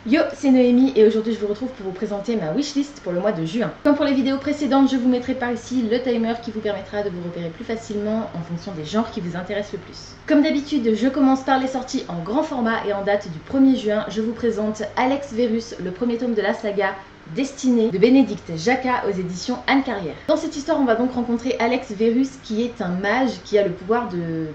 Yo, c'est Noémie et aujourd'hui je vous retrouve pour vous présenter ma wishlist pour le mois de juin. Comme pour les vidéos précédentes, je vous mettrai par ici le timer qui vous permettra de vous repérer plus facilement en fonction des genres qui vous intéressent le plus. Comme d'habitude, je commence par les sorties en grand format et en date du 1er juin, je vous présente Alex Verus, le premier tome de la saga Destinée de Bénédicte Jacquat aux éditions Anne Carrière. Dans cette histoire, on va donc rencontrer Alex Verus qui est un mage qui a le pouvoir de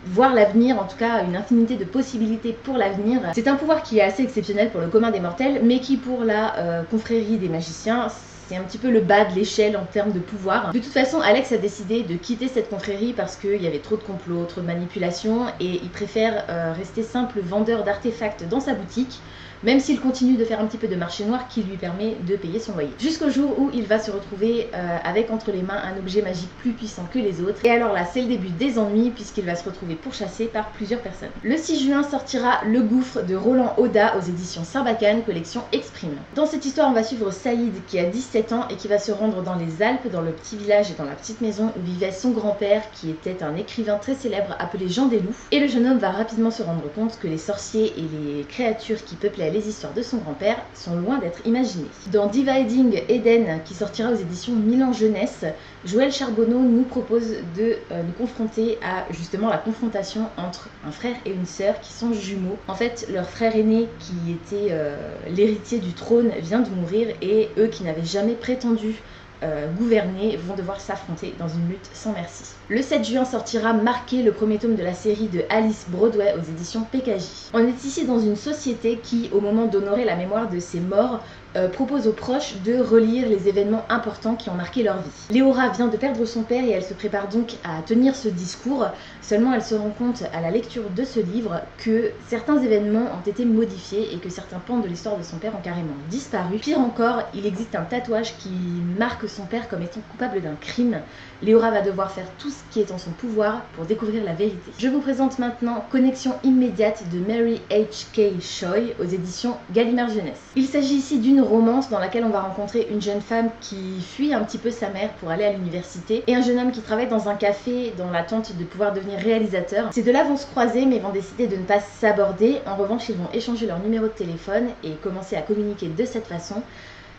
voir l'avenir, en tout cas une infinité de possibilités pour l'avenir. C'est un pouvoir qui est assez exceptionnel pour le commun des mortels, mais qui pour la confrérie des magiciens, c'est un petit peu le bas de l'échelle en termes de pouvoir. De toute façon, Alex a décidé de quitter cette confrérie parce qu'il y avait trop de complots, trop de manipulations, et il préfère rester simple vendeur d'artefacts dans sa boutique, même s'il continue de faire un petit peu de marché noir qui lui permet de payer son loyer. Jusqu'au jour où il va se retrouver avec entre les mains un objet magique plus puissant que les autres. Et alors là, c'est le début des ennuis puisqu'il va se retrouver pourchassé par plusieurs personnes. Le 6 juin sortira Le Gouffre de Roland Oda aux éditions Sarbacane, collection Exprime. Dans cette histoire, on va suivre Saïd qui a 17 ans et qui va se rendre dans les Alpes, dans le petit village et dans la petite maison où vivait son grand-père qui était un écrivain très célèbre appelé Jean des Loups. Et le jeune homme va rapidement se rendre compte que les sorciers et les créatures qui peuplaient les histoires de son grand-père sont loin d'être imaginées. Dans Dividing Eden, qui sortira aux éditions Milan Jeunesse, Joël Charbonneau nous propose de nous confronter à justement la confrontation entre un frère et une sœur qui sont jumeaux. En fait, leur frère aîné, qui était l'héritier du trône, vient de mourir et eux qui n'avaient jamais prétendu gouverner vont devoir s'affronter dans une lutte sans merci. Le 7 juin sortira Marqué, le premier tome de la série de Alice Broadway aux éditions PKJ. On est ici dans une société qui, au moment d'honorer la mémoire de ses morts, propose aux proches de relire les événements importants qui ont marqué leur vie. Léora vient de perdre son père et elle se prépare donc à tenir ce discours. Seulement elle se rend compte à la lecture de ce livre que certains événements ont été modifiés et que certains pans de l'histoire de son père ont carrément disparu. Pire encore, il existe un tatouage qui marque son père comme étant coupable d'un crime. Léora va devoir faire tout ce qui est en son pouvoir pour découvrir la vérité. Je vous présente maintenant Connexion immédiate de Mary H.K. Choi aux éditions Gallimard Jeunesse. Il s'agit ici d'une romance dans laquelle on va rencontrer une jeune femme qui fuit un petit peu sa mère pour aller à l'université et un jeune homme qui travaille dans un café dans l'attente de pouvoir devenir réalisateur. Ces deux-là vont se croiser mais vont décider de ne pas s'aborder. En revanche, ils vont échanger leur numéro de téléphone et commencer à communiquer de cette façon,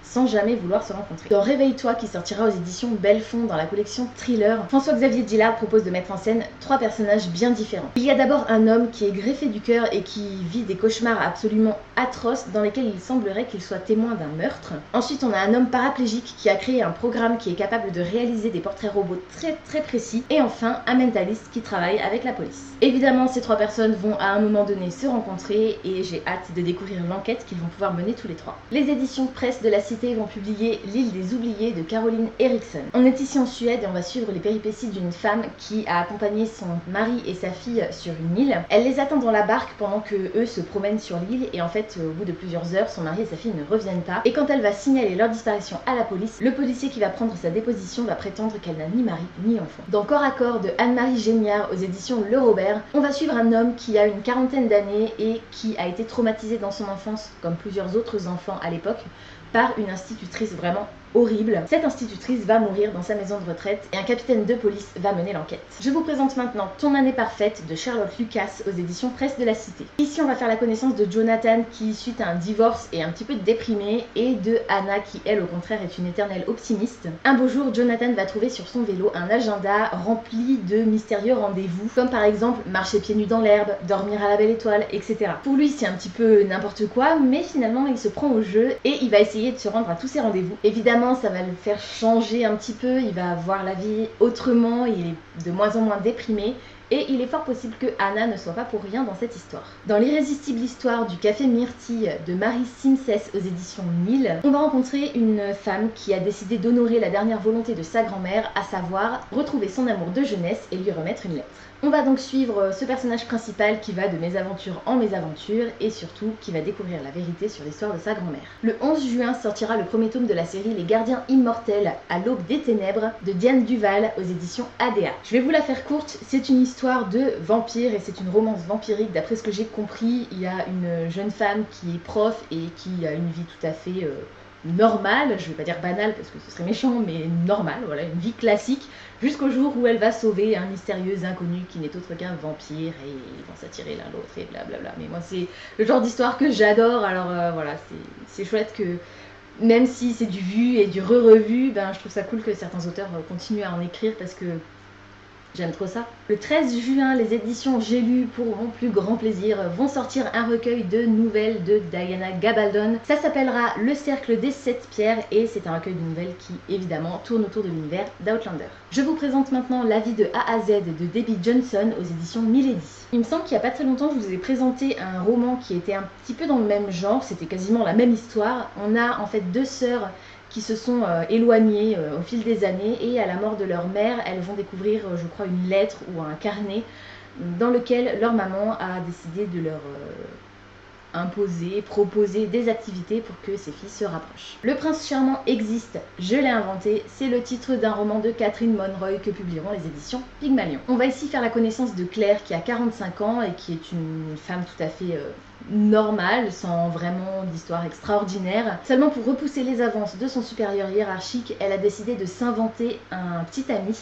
sans jamais vouloir se rencontrer. Dans Réveille-toi, qui sortira aux éditions Bellefond dans la collection Thriller, François-Xavier Gillard propose de mettre en scène trois personnages bien différents. Il y a d'abord un homme qui est greffé du cœur et qui vit des cauchemars absolument atroces dans lesquels il semblerait qu'il soit témoin d'un meurtre. Ensuite, on a un homme paraplégique qui a créé un programme qui est capable de réaliser des portraits robots très précis. Et enfin, un mentaliste qui travaille avec la police. Évidemment, ces trois personnes vont à un moment donné se rencontrer et j'ai hâte de découvrir l'enquête qu'ils vont pouvoir mener tous les trois. Les éditions Presse de la Cité vont publier L'île des oubliés de Caroline Eriksson. On est ici en Suède et on va suivre les péripéties d'une femme qui a accompagné son mari et sa fille sur une île. Elle les attend dans la barque pendant que eux se promènent sur l'île et en fait au bout de plusieurs heures, son mari et sa fille ne reviennent pas. Et quand elle va signaler leur disparition à la police, le policier qui va prendre sa déposition va prétendre qu'elle n'a ni mari ni enfant. Dans Corps à corps de Anne-Marie Géniard aux éditions Le Robert, on va suivre un homme qui a une quarantaine d'années et qui a été traumatisé dans son enfance, comme plusieurs autres enfants à l'époque, par une institutrice vraiment horrible. Cette institutrice va mourir dans sa maison de retraite et un capitaine de police va mener l'enquête. Je vous présente maintenant Ton année parfaite de Charlotte Lucas aux éditions Presse de la Cité. Ici on va faire la connaissance de Jonathan qui, suite à un divorce, est un petit peu déprimé et de Anna qui elle au contraire est une éternelle optimiste. Un beau jour, Jonathan va trouver sur son vélo un agenda rempli de mystérieux rendez-vous comme par exemple marcher pieds nus dans l'herbe, dormir à la belle étoile, etc. Pour lui c'est un petit peu n'importe quoi mais finalement il se prend au jeu et il va essayer de se rendre à tous ces rendez-vous. Évidemment ça va le faire changer un petit peu, il va voir la vie autrement, il est de moins en moins déprimé et il est fort possible que Anna ne soit pas pour rien dans cette histoire. Dans l'irrésistible histoire du café Myrtille de Marie Simsès aux éditions 1000, on va rencontrer une femme qui a décidé d'honorer la dernière volonté de sa grand-mère, à savoir retrouver son amour de jeunesse et lui remettre une lettre. On va donc suivre ce personnage principal qui va de mésaventure en mésaventure et surtout qui va découvrir la vérité sur l'histoire de sa grand-mère. Le 11 juin sortira le premier tome de la série Les Gardiens Immortels à l'aube des ténèbres de Diane Duval aux éditions ADA. Je vais vous la faire courte, c'est une histoire de vampire et c'est une romance vampirique. D'après ce que j'ai compris, il y a une jeune femme qui est prof et qui a une vie tout à fait normale, je vais pas dire banale parce que ce serait méchant, mais normale, voilà, une vie classique, jusqu'au jour où elle va sauver un mystérieux inconnu qui n'est autre qu'un vampire et ils vont s'attirer l'un l'autre et blablabla. Mais moi c'est le genre d'histoire que j'adore, alors voilà, c'est chouette que même si c'est du vu et du re-revu, ben, je trouve ça cool que certains auteurs continuent à en écrire parce que j'aime trop ça. Le 13 juin, les éditions J'ai lu pour mon plus grand plaisir vont sortir un recueil de nouvelles de Diana Gabaldon. Ça s'appellera Le Cercle des 7 Pierres et c'est un recueil de nouvelles qui évidemment tourne autour de l'univers d'Outlander. Je vous présente maintenant La vie de A à Z de Debbie Johnson aux éditions Milady. Il me semble qu'il n'y a pas très longtemps, je vous ai présenté un roman qui était un petit peu dans le même genre, c'était quasiment la même histoire. On a en fait deux sœurs qui se sont éloignées au fil des années et à la mort de leur mère, elles vont découvrir, je crois, une lettre ou un carnet dans lequel leur maman a décidé de leur proposer des activités pour que ses filles se rapprochent. Le prince charmant existe, je l'ai inventé, c'est le titre d'un roman de Catherine Monroy que publieront les éditions Pygmalion. On va ici faire la connaissance de Claire qui a 45 ans et qui est une femme tout à fait normale, sans vraiment d'histoire extraordinaire. Seulement pour repousser les avances de son supérieur hiérarchique, elle a décidé de s'inventer un petit ami.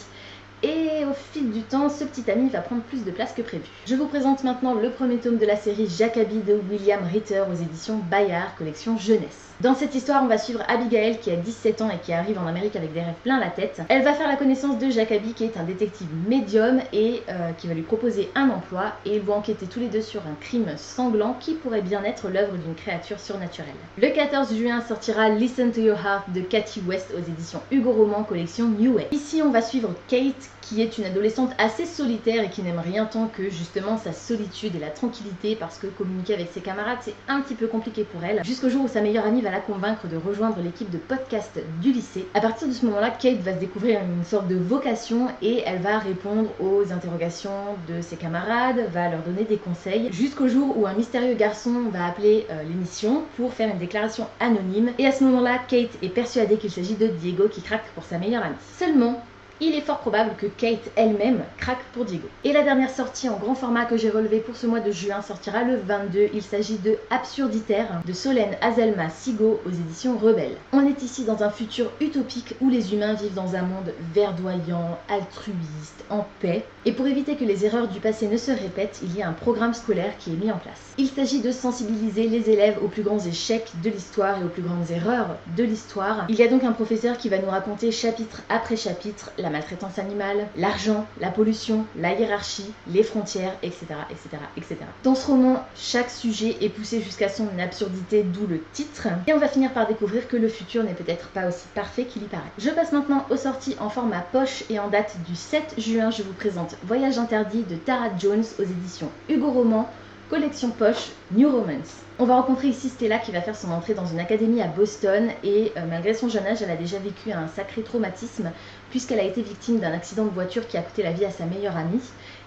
Et au fil du temps, ce petit ami va prendre plus de place que prévu. Je vous présente maintenant le premier tome de la série Jacobi de William Ritter aux éditions Bayard, collection jeunesse. Dans cette histoire, on va suivre Abigail qui a 17 ans et qui arrive en Amérique avec des rêves plein la tête. Elle va faire la connaissance de Jacobi qui est un détective médium et qui va lui proposer un emploi et ils vont enquêter tous les deux sur un crime sanglant qui pourrait bien être l'œuvre d'une créature surnaturelle. Le 14 juin sortira Listen to Your Heart de Cathy West aux éditions Hugo Roman, collection New Way. Ici, on va suivre Kate qui est une adolescente assez solitaire et qui n'aime rien tant que justement sa solitude et la tranquillité parce que communiquer avec ses camarades c'est un petit peu compliqué pour elle, jusqu'au jour où sa meilleure amie va la convaincre de rejoindre l'équipe de podcast du lycée. À partir de ce moment-là, Kate va se découvrir une sorte de vocation et elle va répondre aux interrogations de ses camarades, va leur donner des conseils, jusqu'au jour où un mystérieux garçon va appeler l'émission pour faire une déclaration anonyme et à ce moment-là, Kate est persuadée qu'il s'agit de Diego qui craque pour sa meilleure amie. Seulement, il est fort probable que Kate elle-même craque pour Diego. Et la dernière sortie en grand format que j'ai relevée pour ce mois de juin sortira le 22. Il s'agit de Absurditaire de Solène Azelma Sigo aux éditions Rebelle. On est ici dans un futur utopique où les humains vivent dans un monde verdoyant, altruiste, en paix. Et pour éviter que les erreurs du passé ne se répètent, il y a un programme scolaire qui est mis en place. Il s'agit de sensibiliser les élèves aux plus grands échecs de l'histoire et aux plus grandes erreurs de l'histoire. Il y a donc un professeur qui va nous raconter chapitre après chapitre la maltraitance animale, l'argent, la pollution, la hiérarchie, les frontières, etc., etc., etc. Dans ce roman, chaque sujet est poussé jusqu'à son absurdité, d'où le titre. Et on va finir par découvrir que le futur n'est peut-être pas aussi parfait qu'il y paraît. Je passe maintenant aux sorties en format poche et en date du 7 juin, je vous présente Voyage interdit de Tara Jones aux éditions Hugo Roman, collection poche New Romance. On va rencontrer ici Stella qui va faire son entrée dans une académie à Boston et malgré son jeune âge, elle a déjà vécu un sacré traumatisme puisqu'elle a été victime d'un accident de voiture qui a coûté la vie à sa meilleure amie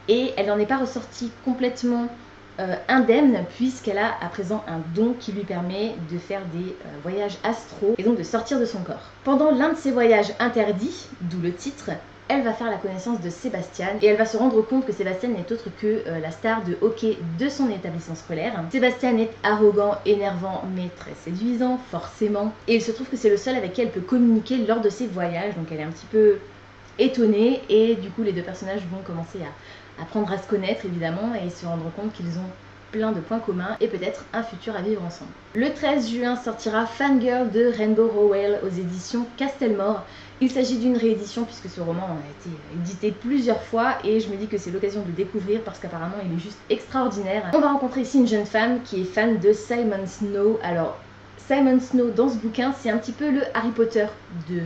et elle n'en est pas ressortie complètement indemne puisqu'elle a à présent un don qui lui permet de faire des voyages astraux et donc de sortir de son corps. Pendant l'un de ces voyages interdits, d'où le titre, elle va faire la connaissance de Sébastien et elle va se rendre compte que Sébastien n'est autre que la star de hockey de son établissement scolaire. Sébastien est arrogant, énervant, mais très séduisant, forcément. Et il se trouve que c'est le seul avec qui elle peut communiquer lors de ses voyages, donc elle est un petit peu étonnée et du coup les deux personnages vont commencer à apprendre à se connaître évidemment et se rendre compte qu'ils ont plein de points communs et peut-être un futur à vivre ensemble. Le 13 juin sortira Fangirl de Rainbow Rowell aux éditions Castelmore. Il s'agit d'une réédition puisque ce roman a été édité plusieurs fois et je me dis que c'est l'occasion de le découvrir parce qu'apparemment il est juste extraordinaire. On va rencontrer ici une jeune femme qui est fan de Simon Snow. Alors Simon Snow dans ce bouquin c'est un petit peu le Harry Potter de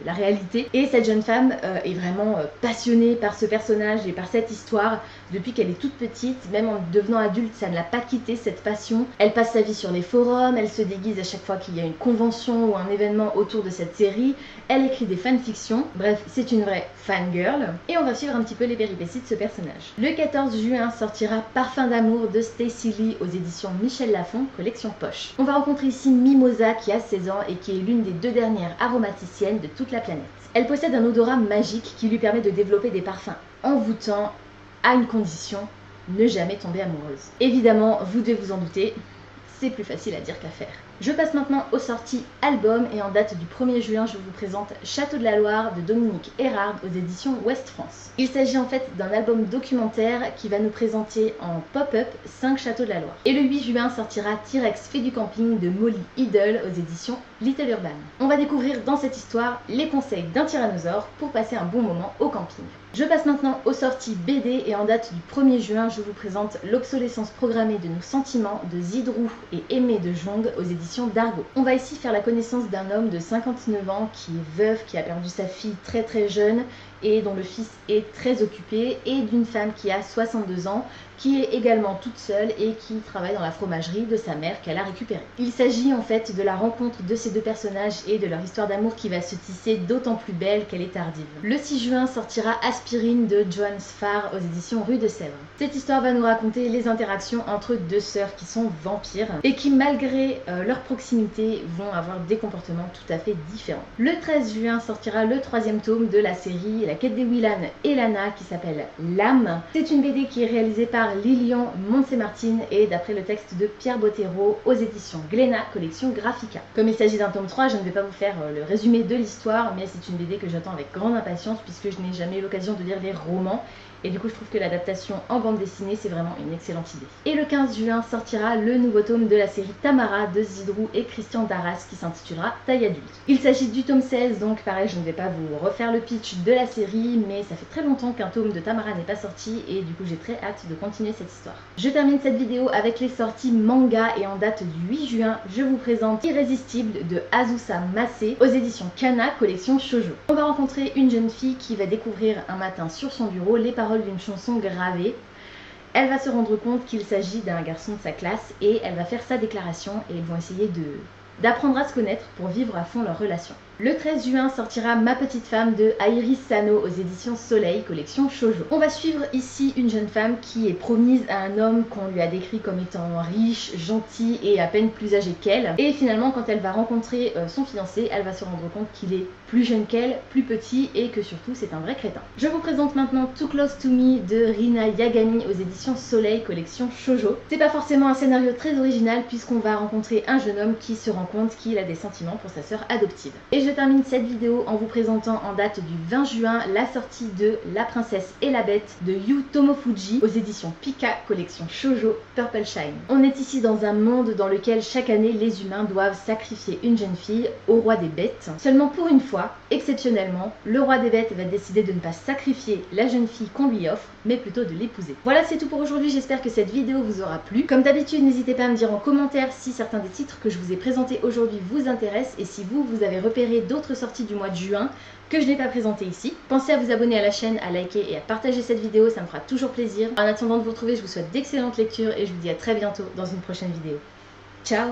la réalité et cette jeune femme est vraiment passionnée par ce personnage et par cette histoire depuis qu'elle est toute petite, même en devenant adulte ça ne l'a pas quitté cette passion. Elle passe sa vie sur les forums, elle se déguise à chaque fois qu'il y a une convention ou un événement autour de cette série, elle écrit des fanfictions, bref c'est une vraie fangirl et on va suivre un petit peu les péripéties de ce personnage. Le 14 juin sortira Parfum d'amour de Stacey Lee aux éditions Michel Lafon, collection poche. On va rencontrer ici Mimosa qui a 16 ans et qui est l'une des deux dernières aromaticiennes de toute la planète. Elle possède un odorat magique qui lui permet de développer des parfums envoûtants à une condition, ne jamais tomber amoureuse. Évidemment, vous devez vous en douter, c'est plus facile à dire qu'à faire. Je passe maintenant aux sorties albums et en date du 1er juin, je vous présente Château de la Loire de Dominique Erard aux éditions Ouest France. Il s'agit en fait d'un album documentaire qui va nous présenter en pop-up 5 châteaux de la Loire. Et le 8 juin sortira T-Rex fait du camping de Molly Idle aux éditions Little Urban. On va découvrir dans cette histoire les conseils d'un tyrannosaure pour passer un bon moment au camping. Je passe maintenant aux sorties BD et en date du 1er juin, je vous présente L'obsolescence programmée de nos sentiments de Zidrou et Aimé de Jong aux éditions d'Argo. On va ici faire la connaissance d'un homme de 59 ans qui est veuf, qui a perdu sa fille très jeune et dont le fils est très occupé, et d'une femme qui a 62 ans, qui est également toute seule et qui travaille dans la fromagerie de sa mère qu'elle a récupérée. Il s'agit en fait de la rencontre de ces deux personnages et de leur histoire d'amour qui va se tisser d'autant plus belle qu'elle est tardive. Le 6 juin sortira Aspirine de Joan Sfar aux éditions Rue de Sèvres. Cette histoire va nous raconter les interactions entre deux sœurs qui sont vampires et qui, malgré leur proximité, vont avoir des comportements tout à fait différents. Le 13 juin sortira le 3e tome de la série La quête des Willan et Lana qui s'appelle L'âme. C'est une BD qui est réalisée par Lilian Montsemartin et d'après le texte de Pierre Bottero aux éditions Glénat, collection Graphica. Comme il s'agit d'un tome 3, je ne vais pas vous faire le résumé de l'histoire, mais c'est une BD que j'attends avec grande impatience puisque je n'ai jamais eu l'occasion de lire les romans. Et du coup, je trouve que l'adaptation en bande dessinée, c'est vraiment une excellente idée. Et le 15 juin sortira le nouveau tome de la série Tamara de Zidrou et Christian Darras qui s'intitulera Taille adulte. Il s'agit du tome 16, donc pareil, je ne vais pas vous refaire le pitch de la série, mais ça fait très longtemps qu'un tome de Tamara n'est pas sorti et du coup, j'ai très hâte de continuer cette histoire. Je termine cette vidéo avec les sorties manga et en date du 8 juin, je vous présente Irrésistible de Azusa Mase aux éditions Kana, collection Shoujo. On va rencontrer une jeune fille qui va découvrir un matin sur son bureau les paroles d'une chanson gravée. Elle va se rendre compte qu'il s'agit d'un garçon de sa classe et elle va faire sa déclaration et ils vont essayer d'apprendre à se connaître pour vivre à fond leur relation. Le 13 juin sortira Ma petite femme de Iris Sano aux éditions Soleil, collection Shoujo. On va suivre ici une jeune femme qui est promise à un homme qu'on lui a décrit comme étant riche, gentil et à peine plus âgé qu'elle. Et finalement, quand elle va rencontrer son fiancé, elle va se rendre compte qu'il est plus jeune qu'elle, plus petit et que surtout c'est un vrai crétin. Je vous présente maintenant Too Close to Me de Rina Yagami aux éditions Soleil, collection Shoujo. C'est pas forcément un scénario très original puisqu'on va rencontrer un jeune homme qui se rend compte qu'il a des sentiments pour sa sœur adoptive. Et je termine cette vidéo en vous présentant en date du 20 juin la sortie de La princesse et la bête de Yu Tomofuji aux éditions Pika, collection Shoujo Purple Shine. On est ici dans un monde dans lequel chaque année les humains doivent sacrifier une jeune fille au roi des bêtes. Seulement pour une fois, exceptionnellement, le roi des bêtes va décider de ne pas sacrifier la jeune fille qu'on lui offre, mais plutôt de l'épouser. Voilà, c'est tout pour aujourd'hui, j'espère que cette vidéo vous aura plu. Comme d'habitude, n'hésitez pas à me dire en commentaire si certains des titres que je vous ai présentés aujourd'hui vous intéressent et si vous avez repéré d'autres sorties du mois de juin que je n'ai pas présentées ici. Pensez à vous abonner à la chaîne, à liker et à partager cette vidéo, ça me fera toujours plaisir. En attendant de vous retrouver, je vous souhaite d'excellentes lectures et je vous dis à très bientôt dans une prochaine vidéo. Ciao!